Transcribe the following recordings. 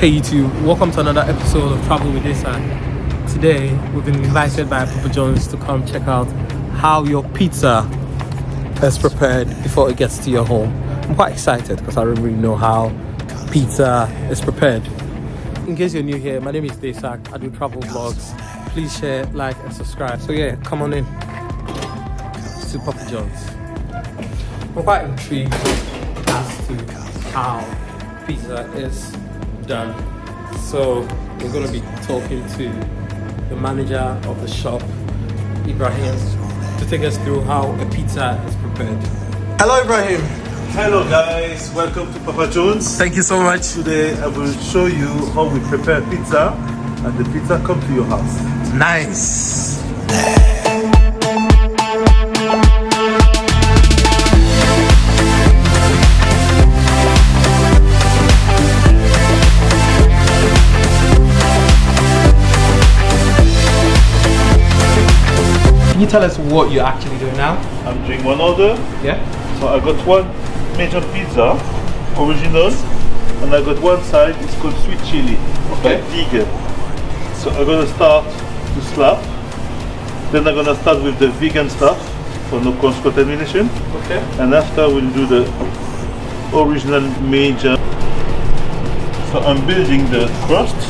Hey YouTube, welcome to another episode of Travel with Isaac. Today, we've been invited by Papa John's to come check out how your pizza is prepared before it gets to your home. I'm quite excited because I don't really know how pizza is prepared. In case you're new here, my name is Isaac. I do travel vlogs. Please share, like, and subscribe. So yeah, come on in to Papa John's. I'm quite intrigued as to how pizza is done. So we're going to be talking to the manager of the shop, Ibrahim, to take us through how a pizza is prepared. Hello Ibrahim. Hello guys, welcome to Papa John's. Thank you so much. Today I will show you how we prepare pizza and the pizza comes to your house. Nice. Can you tell us what you're actually doing now? I'm doing one order. Yeah. So I got one major pizza, original, and I got one side, it's called sweet chili, Okay. like vegan. So I'm gonna start to slap. Then I'm gonna start with the vegan stuff for no cross contamination. Okay. And after we'll do the original major. So I'm building the crust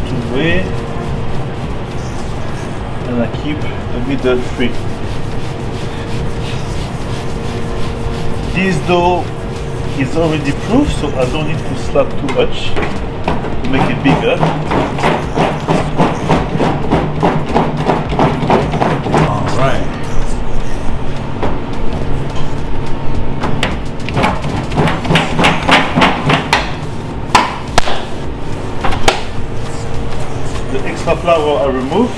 two way. And I keep the middle free. This dough is already proof, so I don't need to slap too much to make it bigger. Alright. The extra flour I remove.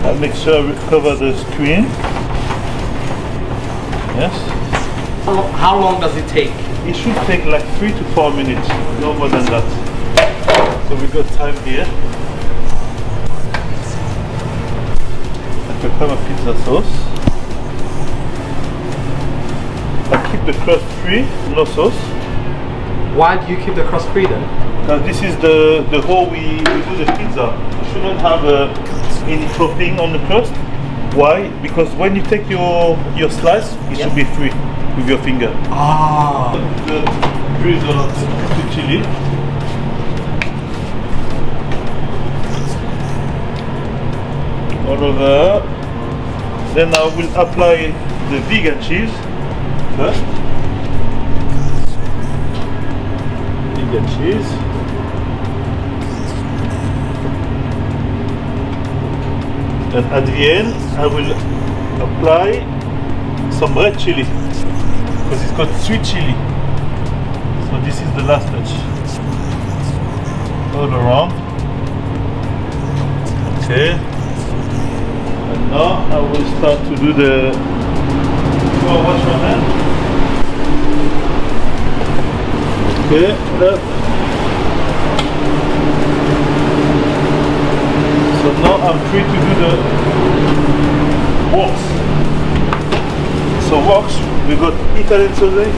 I'll make sure I cover the screen. Yes. How long does it take? It should take like 3 to 4 minutes, no more than that. So we got time here. I prepare my pizza sauce. I keep the crust free, no sauce. Why do you keep the crust free then? Now this is the how we do the pizza. You shouldn't have any topping on the crust. Why? Because when you take your slice, it should be free with your finger. Ah. The drizzle of the chili. All over. Then I will apply the vegan cheese first. Vegan cheese. And at the end, I will apply some red chili because it's got sweet chili. So this is the last touch. All around. Okay. And now I will start to do the. Oh, wash my hand. Okay. Up. So now I'm free to do the works. So works, we got Italian sausage,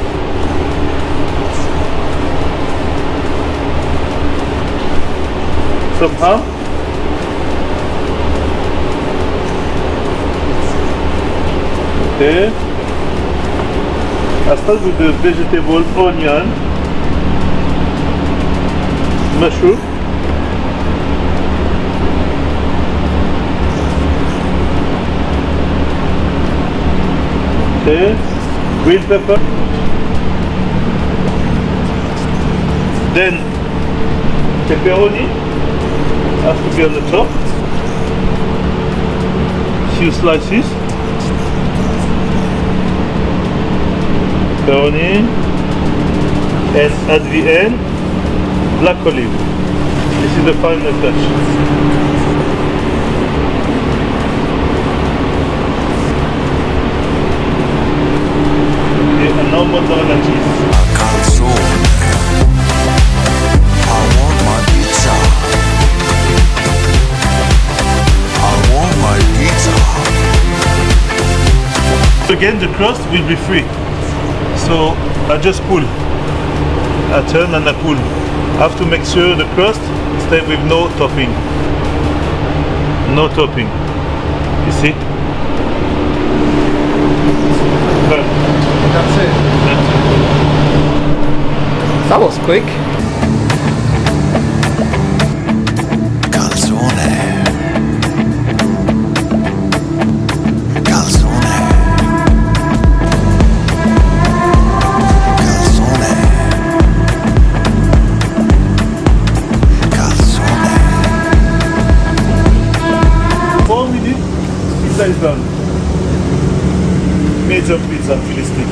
some ham, okay. I start with the vegetable, onion, mushroom. Okay, green pepper, then pepperoni has to be on the top, few slices, pepperoni, and at the end, black olive. This is the final touch. And no mozzarella cheese. I want my pizza. again the crust will be free. So I just pull. I turn and I pull. I have to make sure the crust stay with no topping. No topping. You see? Done. That's it. That's it. That was quick. Calzone. Calzone. Calzone. Calzone. 4 minutes, pizza is done. Major pizza, Philistine.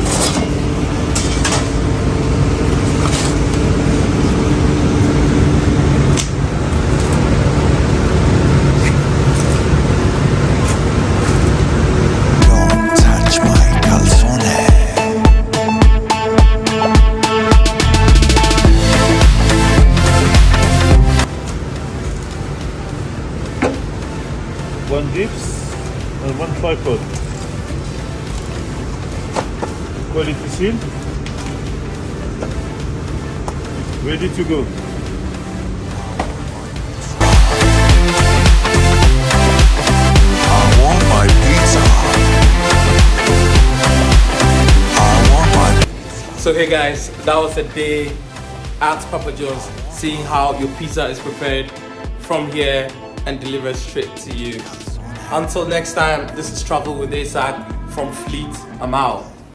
Don't touch my calzone. One dips and one tripod. Quality seal. Ready to go. I want my pizza. I want my So hey guys, that was a day at Papa John's, seeing how your pizza is prepared from here and delivered straight to you. Until next time, this is Travel with Isaac from Fleet. I'm out.